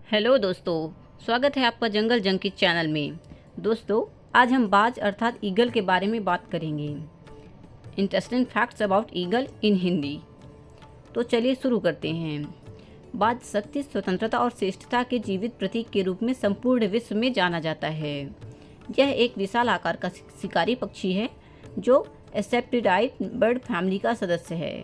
Hello दोस्तों, स्वागत है आपका जंगल जंकी चैनल में। दोस्तों, आज हम बाज अर्थात ईगल के बारे में बात करेंगे। इंटरेस्टिंग फैक्ट्स अबाउट ईगल इन हिंदी। तो चलिए शुरू करते हैं। बाज शक्ति, स्वतंत्रता और श्रेष्ठता के जीवित प्रतीक के रूप में संपूर्ण विश्व में जाना जाता है। यह एक विशाल आकार का शिकारी पक्षी है जो एसेप्टिडाई बर्ड फैमिली का सदस्य है।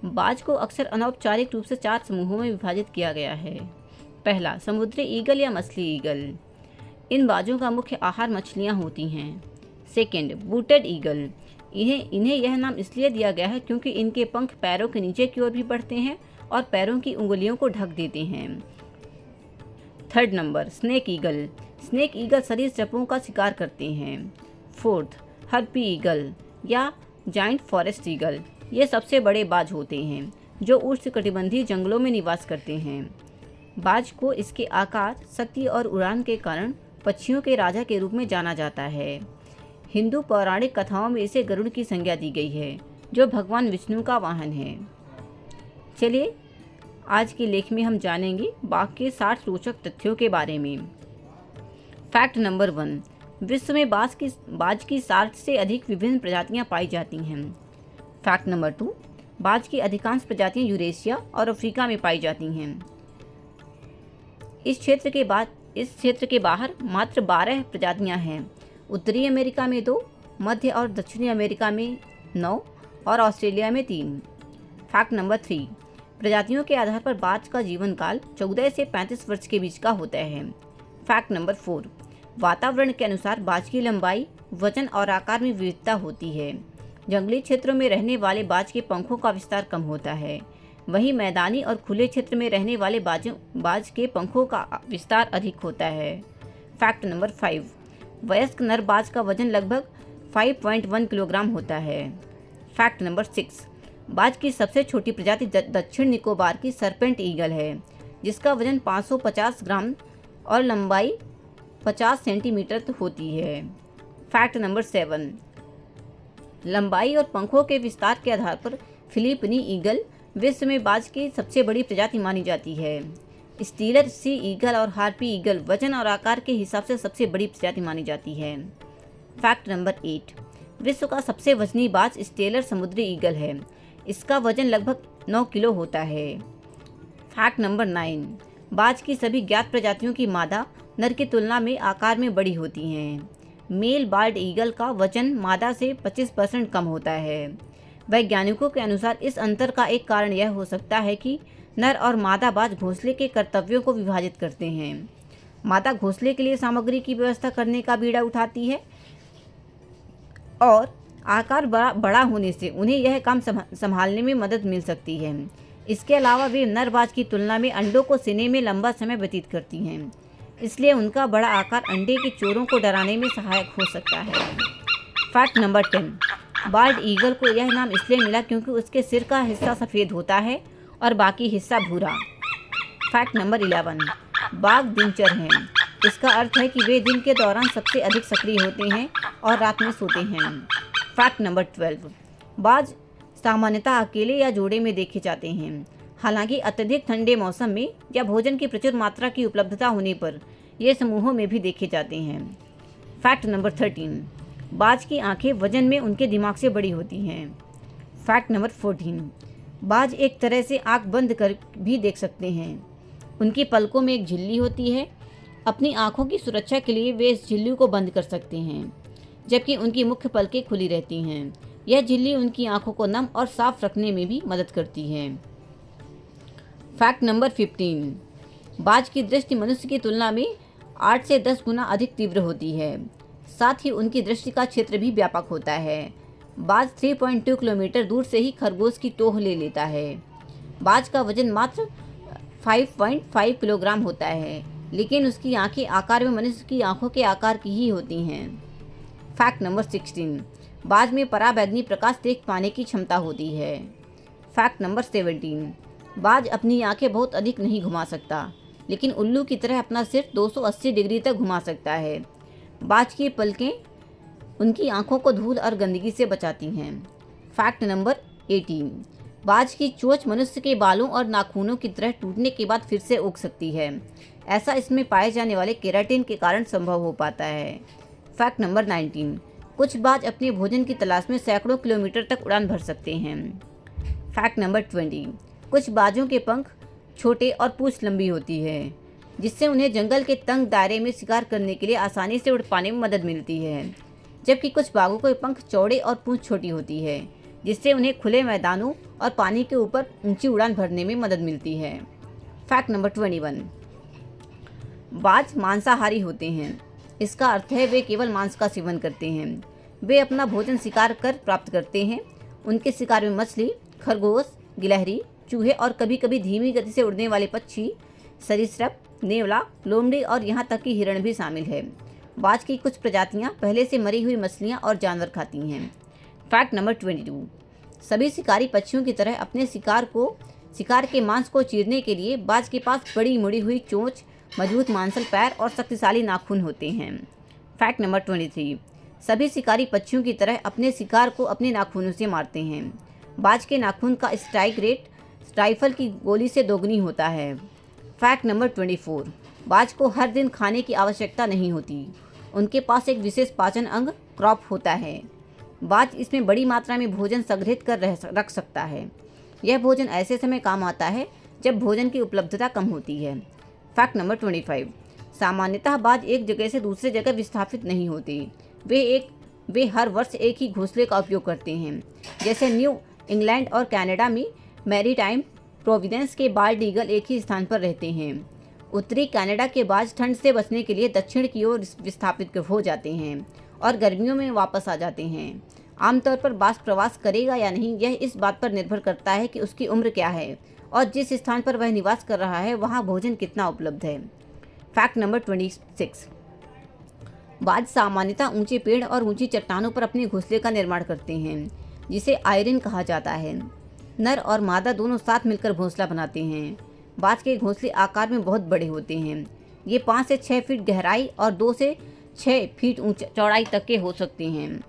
बाज को अक्सर अनौपचारिक रूप से 4 समूहों में विभाजित किया गया है। पहला, समुद्री ईगल या मछली ईगल। इन बाजों का मुख्य आहार मछलियां होती हैं। Second, booted eagle. इन्हें यह नाम इसलिए दिया गया है क्योंकि इनके पंख पैरों के नीचे की ओर भी बढ़ते हैं और पैरों की उंगलियों को ढक देते हैं। Third number, snake eagle. Snake eagle सरीसृपों का शिकार करते हैं। फोर्थ, हर्पी ईगल या जाइंट फॉरेस्ट ईगल। ये सबसे बड़े बाज होते हैं जो उष्णकटिबंधीय जंगलों में निवास करते हैं। बाज को इसके आकार, शक्ति और उड़ान के कारण पक्षियों के राजा के रूप में जाना जाता है। हिंदू पौराणिक कथाओं में इसे गरुड़ की संज्ञा दी गई है जो भगवान विष्णु का वाहन है। चलिए, आज के लेख में हम जानेंगे बाघ के 60 रोचक तथ्यों के बारे में। फैक्ट नंबर 1, विश्व में बाज की 60 से अधिक विभिन्न प्रजातियां पाई जाती हैं। फैक्ट नंबर 2, बाज की अधिकांश प्रजातियां यूरेशिया और अफ्रीका में पाई जाती हैं। इस क्षेत्र के बाहर मात्र 12 प्रजातियां हैं। उत्तरी अमेरिका में 2, मध्य और दक्षिणी अमेरिका में 9 और ऑस्ट्रेलिया में 3। फैक्ट नंबर 3, प्रजातियों के आधार पर बाज का जीवन काल 14 से 35 वर्ष के बीच का होता है। फैक्ट नंबर 4, वातावरण के अनुसार बाज की लंबाई, वजन और आकार में विविधता होती है। जंगली क्षेत्रों में रहने वाले बाज के पंखों का विस्तार कम होता है, वहीं मैदानी और खुले क्षेत्र में रहने वाले बाज के पंखों का विस्तार अधिक होता है। फैक्ट नंबर 5, वयस्क नर बाज का वजन लगभग 5.1 किलोग्राम होता है। फैक्ट नंबर 6, बाज की सबसे छोटी प्रजाति दक्षिण निकोबार की सरपेंट ईगल है जिसका वजन 550 ग्राम और लंबाई 50 सेंटीमीटर होती है। फैक्ट नंबर 7, लंबाई और पंखों के विस्तार के आधार पर फिलीपीनी ईगल विश्व में बाज की सबसे बड़ी प्रजाति मानी जाती है। स्टीलर सी ईगल और हार्पी ईगल वजन और आकार के हिसाब से सबसे बड़ी प्रजाति मानी जाती है। फैक्ट नंबर 8, विश्व का सबसे वजनी बाज स्टेलर समुद्री ईगल है। इसका वजन लगभग 9 किलो होता है। फैक्ट नंबर 9, बाज की सभी ज्ञात प्रजातियों की मादा नर की तुलना में आकार में बड़ी होती हैं। मेल बाल्ड ईगल का वजन मादा से 25% कम होता है। वैज्ञानिकों के अनुसार इस अंतर का एक कारण यह हो सकता है कि नर और मादा बाज घोंसले के कर्तव्यों को विभाजित करते हैं। मादा घोंसले के लिए सामग्री की व्यवस्था करने का बीड़ा उठाती है और आकार बड़ा होने से उन्हें यह काम संभालने में मदद मिल सकती है। इसके अलावा वे नर बाज की तुलना में अंडों को सेने में लंबा समय व्यतीत करती हैं, इसलिए उनका बड़ा आकार अंडे के चोरों को डराने में सहायक हो सकता है। फैक्ट नंबर 10, बाल्ड ईगल को यह नाम इसलिए मिला क्योंकि उसके सिर का हिस्सा सफ़ेद होता है और बाकी हिस्सा भूरा। फैक्ट नंबर 11, बाघ दिनचर हैं। इसका अर्थ है कि वे दिन के दौरान सबसे अधिक सक्रिय होते हैं और रात में सोते हैं। फैक्ट नंबर 12, बाज सामान्यतः अकेले या जोड़े में देखे जाते हैं। हालांकि अत्यधिक ठंडे मौसम में या भोजन की प्रचुर मात्रा की उपलब्धता होने पर ये समूहों में भी देखे जाते हैं। फैक्ट नंबर 13, बाज की आंखें वजन में उनके दिमाग से बड़ी होती हैं। फैक्ट नंबर 14, बाज एक तरह से आंख बंद कर भी देख सकते हैं। उनकी पलकों में एक झिल्ली होती है। अपनी आंखों की सुरक्षा के लिए वे इस झिल्ली को बंद कर सकते हैं, जबकि उनकी मुख्य पलकें खुली रहती हैं। यह झिल्ली उनकी आंखों को नम और साफ रखने में भी मदद करती है। फैक्ट नंबर 15, बाज की दृष्टि मनुष्य की तुलना में 8 से 10 गुना अधिक तीव्र होती है। साथ ही उनकी दृष्टि का क्षेत्र भी व्यापक होता है। बाज 3.2 किलोमीटर दूर से ही खरगोश की टोह ले लेता है। बाज का वजन मात्र 5.5 किलोग्राम होता है, लेकिन उसकी आंखें आकार में मनुष्य की आंखों के आकार की ही होती हैं। फैक्ट नंबर 16, बाज में पराबैंगनी प्रकाश देख पाने की क्षमता होती है। फैक्ट नंबर 17, बाज अपनी आंखें बहुत अधिक नहीं घुमा सकता, लेकिन उल्लू की तरह अपना सिर 280 डिग्री तक घुमा सकता है। बाज की पलकें उनकी आंखों को धूल और गंदगी से बचाती हैं। फैक्ट नंबर 18, बाज की चोंच मनुष्य के बालों और नाखूनों की तरह टूटने के बाद फिर से उग सकती है। ऐसा इसमें पाए जाने वाले केराटिन के कारण संभव हो पाता है। फैक्ट नंबर 19, कुछ बाज अपने भोजन की तलाश में सैकड़ों किलोमीटर तक उड़ान भर सकते हैं। फैक्ट नंबर 20, कुछ बाजों के पंख छोटे और पूंछ लंबी होती है, जिससे उन्हें जंगल के तंग दायरे में शिकार करने के लिए आसानी से उड़ पाने में मदद मिलती है। जबकि कुछ बाघों के पंख चौड़े और पूंछ छोटी होती है, जिससे उन्हें खुले मैदानों और पानी के ऊपर ऊंची उड़ान भरने में मदद मिलती है। फैक्ट नंबर 21, बाज मांसाहारी होते हैं। इसका अर्थ है वे केवल मांस का सेवन करते हैं। वे अपना भोजन शिकार कर प्राप्त करते हैं। उनके शिकार में मछली, खरगोश, गिलहरी, चूहे और कभी कभी धीमी गति से उड़ने वाले पक्षी, सरीसृप, नेवला, लोमड़ी और यहाँ तक कि हिरण भी शामिल है। बाज की कुछ प्रजातियाँ पहले से मरी हुई मछलियाँ और जानवर खाती हैं। फैक्ट नंबर 22, सभी शिकारी पक्षियों की तरह अपने शिकार के मांस को चीरने के लिए बाज के पास बड़ी मुड़ी हुई चोंच, मजबूत मांसल पैर और शक्तिशाली नाखून होते हैं। फैक्ट नंबर 23, सभी शिकारी पक्षियों की तरह अपने शिकार को अपने नाखूनों से मारते हैं। बाज के नाखून का स्ट्राइक रेट राइफल की गोली से दोगुनी होता है। फैक्ट नंबर 24, बाज को हर दिन खाने की आवश्यकता नहीं होती। उनके पास एक विशेष पाचन अंग क्रॉप होता है। बाज इसमें बड़ी मात्रा में भोजन संग्रहित कर रख सकता है। यह भोजन ऐसे समय काम आता है जब भोजन की उपलब्धता कम होती है। फैक्ट नंबर 25, सामान्यतः बाज एक जगह से दूसरे जगह विस्थापित नहीं होते। वे हर वर्ष एक ही घोंसले का उपयोग करते हैं। जैसे न्यू इंग्लैंड और कनाडा में मैरीटाइम प्रोविडेंस के बाल्ड ईगल एक ही स्थान पर रहते हैं। उत्तरी कनाडा के बाज ठंड से बचने के लिए दक्षिण की ओर विस्थापित हो जाते हैं और गर्मियों में वापस आ जाते हैं। आमतौर पर बाज प्रवास करेगा या नहीं, यह इस बात पर निर्भर करता है कि उसकी उम्र क्या है और जिस स्थान पर वह निवास कर रहा है वहाँ भोजन कितना उपलब्ध है। फैक्ट नंबर 26, बाज सामान्यतः ऊंचे पेड़ और ऊंची चट्टानों पर अपने घोंसले का निर्माण करते हैं, जिसे आयरन कहा जाता है। नर और मादा दोनों साथ मिलकर घोंसला बनाते हैं। बाज के घोंसले आकार में बहुत बड़े होते हैं। ये 5 से 6 फीट गहराई और 2 से 6 फीट चौड़ाई तक के हो सकते हैं।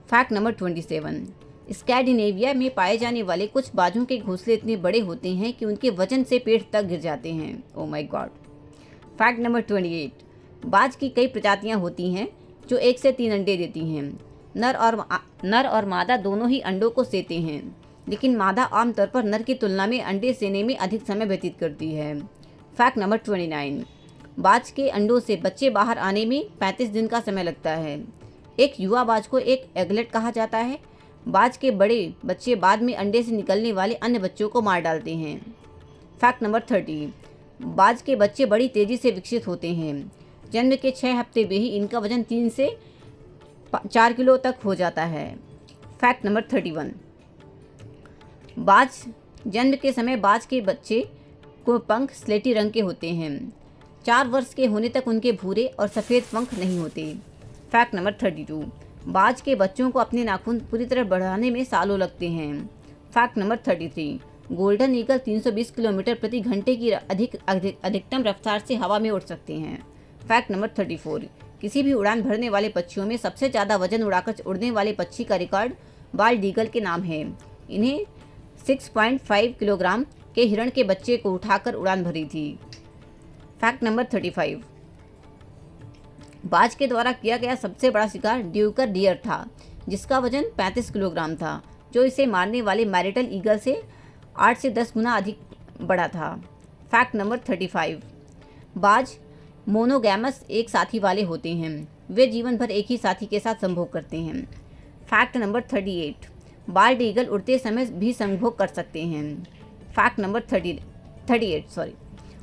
फैक्ट नंबर 27, स्कैंडिनेविया में पाए जाने वाले कुछ बाजों के घोंसले इतने बड़े होते हैं कि उनके वजन से पेड़ तक गिर जाते हैं। Oh my God. Fact number 28, बाज की कई प्रजातियां होती हैं जो 1 से 3 अंडे देती हैं। नर और मादा दोनों ही अंडों को सेते हैं, लेकिन मादा आमतौर पर नर की तुलना में अंडे सेने में अधिक समय व्यतीत करती है। फैक्ट नंबर 29, बाज के अंडों से बच्चे बाहर आने में 35 दिन का समय लगता है। एक युवा बाज को एक एगलेट कहा जाता है। बाज के बड़े बच्चे बाद में अंडे से निकलने वाले अन्य बच्चों को मार डालते हैं। फैक्ट नंबर 30, बाज के बच्चे बड़ी तेज़ी से विकसित होते हैं। जन्म के 6 हफ्ते में ही इनका वजन 3 से 4 किलो तक हो जाता है। फैक्ट नंबर 31, बाज जन्म के समय बाज के बच्चे को पंख स्लेटी रंग के होते हैं। 4 वर्ष के होने तक उनके भूरे और सफ़ेद पंख नहीं होते। फैक्ट नंबर 32, बाज के बच्चों को अपने नाखून पूरी तरह बढ़ाने में सालों लगते हैं। Fact number 33, golden eagle 320 kilometre प्रति घंटे की अधिकतम रफ्तार से हवा में उड़ सकते हैं। फैक्ट नंबर 34, किसी भी उड़ान भरने वाले पक्षियों में सबसे ज़्यादा वजन उड़ाकर उड़ने वाले पक्षी का रिकॉर्ड बाल्ड ईगल के नाम है। इन्हें 6.5 किलोग्राम के हिरण के बच्चे को उठाकर उड़ान भरी थी। फैक्ट नंबर 35, बाज के द्वारा किया गया सबसे बड़ा शिकार ड्यूकर डियर था, जिसका वजन 35 किलोग्राम था, जो इसे मारने वाले मैरिटल ईगल से 8 से 10 गुना अधिक बड़ा था। फैक्ट नंबर 35, बाज मोनोगैमस एक साथी वाले होते हैं। वे जीवन भर एक ही साथी के साथ संभोग करते हैं। फैक्ट नंबर 38, बाल्ड ईगल उड़ते समय भी संभोग कर सकते हैं। फैक्ट नंबर 38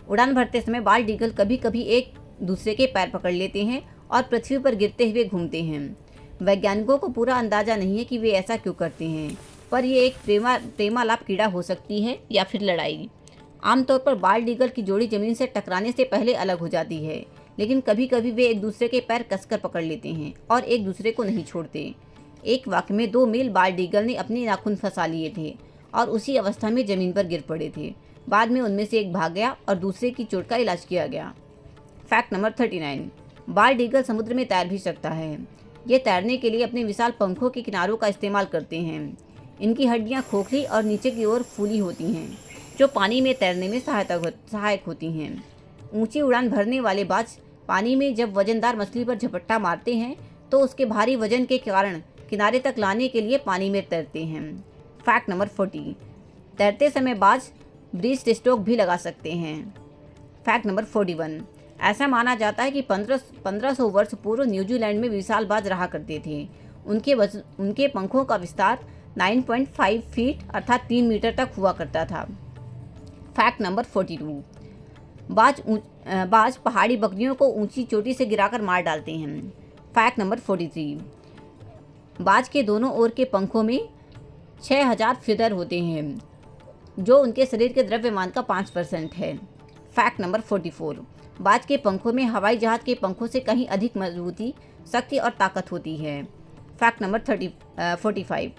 उड़ान भरते समय बाल्ड ईगल कभी कभी एक दूसरे के पैर पकड़ लेते हैं और पृथ्वी पर गिरते हुए घूमते हैं। वैज्ञानिकों को पूरा अंदाजा नहीं है कि वे ऐसा क्यों करते हैं, पर यह एक प्रेमालाप कीड़ा हो सकती है या फिर लड़ाई। आमतौर पर बाल्ड ईगल की जोड़ी जमीन से टकराने से पहले अलग हो जाती है, लेकिन कभी कभी वे एक दूसरे के पैर कसकर पकड़ लेते हैं और एक दूसरे को नहीं छोड़ते। एक वाक़ये में 2 मेल बाल्ड ईगल ने अपने नाखून फंसा लिए थे और उसी अवस्था में ज़मीन पर गिर पड़े थे। बाद में उनमें से एक भाग गया और दूसरे की चोट का इलाज किया गया। फैक्ट नंबर 39, बाल्ड ईगल समुद्र में तैर भी सकता है। ये तैरने के लिए अपने विशाल पंखों के किनारों का इस्तेमाल करते हैं। इनकी हड्डियाँ खोखली और नीचे की ओर फूली होती हैं, जो पानी में तैरने में सहायक होती हैं। ऊंची उड़ान भरने वाले बाज पानी में जब वजनदार मछली पर झपट्टा मारते हैं तो उसके भारी वजन के कारण किनारे तक लाने के लिए पानी में तैरते हैं। फैक्ट नंबर 40, तैरते समय बाज ब्रीच स्ट्रोक भी लगा सकते हैं। फैक्ट नंबर 41, ऐसा माना जाता है कि 1500 वर्ष पूर्व न्यूजीलैंड में विशाल बाज रहा करते थे। उनके पंखों का विस्तार 9.5 फीट अर्थात 3 मीटर तक हुआ करता था। फैक्ट नंबर 42, बाज पहाड़ी बकरियों को ऊंची चोटी से गिराकर मार डालते हैं। फैक्ट नंबर 43, बाज के दोनों ओर के पंखों में 6000 फीदर होते हैं, जो उनके शरीर के द्रव्यमान का 5% है। फैक्ट नंबर 44, बाज के पंखों में हवाई जहाज के पंखों से कहीं अधिक मजबूती, शक्ति और ताकत होती है। फैक्ट नंबर 45,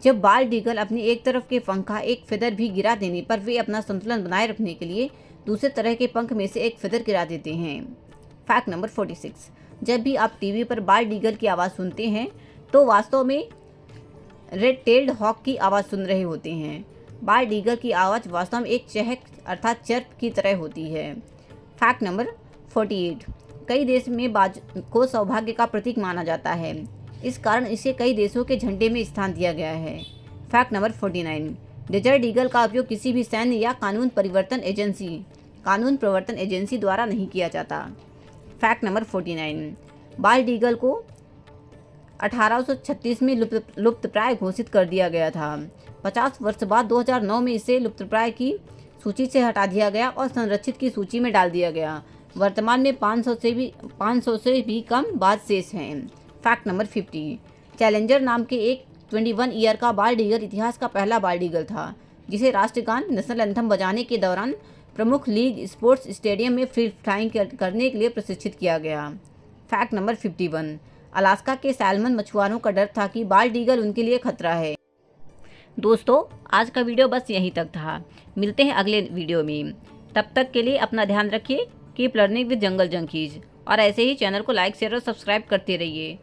जब बाल्ड ईगल अपनी एक तरफ के पंख का एक फेदर भी गिरा देने पर वे अपना संतुलन बनाए रखने के लिए दूसरे तरह के पंख में से एक फेदर गिरा देते हैं। फैक्ट नंबर 46, जब भी आप टीवी पर बाल्ड ईगल की आवाज़ सुनते हैं तो वास्तव में रेड टेल्ड हॉक की आवाज़ सुन रहे होते हैं। बाल्ड ईगल की आवाज़ वास्तव में एक चहक अर्थात चर्प की तरह होती है। फैक्ट नंबर 48, कई देश में बाज को सौभाग्य का प्रतीक माना जाता है, इस कारण इसे कई देशों के झंडे में स्थान दिया गया है। फैक्ट नंबर 49, डेजर्ट ईगल का उपयोग किसी भी सैन्य या कानून प्रवर्तन एजेंसी द्वारा नहीं किया जाता। फैक्ट नंबर 49, बाल्ड ईगल को 1836 में लुप्तप्राय घोषित कर दिया गया था। 50 वर्ष बाद 2009 में इसे लुप्तप्राय की सूची से हटा दिया गया और संरक्षित की सूची में डाल दिया गया। वर्तमान में 500 से भी कम बाज शेष हैं। फैक्ट नंबर 50, चैलेंजर नाम के एक 21 ईयर का बाल्ड ईगल इतिहास का पहला बाल्ड ईगल था, जिसे राष्ट्रगान नेशनल एंथम बजाने के दौरान प्रमुख लीग स्पोर्ट्स स्टेडियम में फ्री फ्लाइंग करने के लिए प्रशिक्षित किया गया। फैक्ट नंबर 51, अलास्का के सैल्मन मछुआरों का डर था कि बाल्ड ईगल उनके लिए खतरा है। दोस्तों, आज का वीडियो बस यहीं तक था। मिलते हैं अगले वीडियो में। तब तक के लिए अपना ध्यान रखिए। Keep learning with jungle junkies. और ऐसे ही चैनल को लाइक, शेयर और सब्सक्राइब करते रहिए।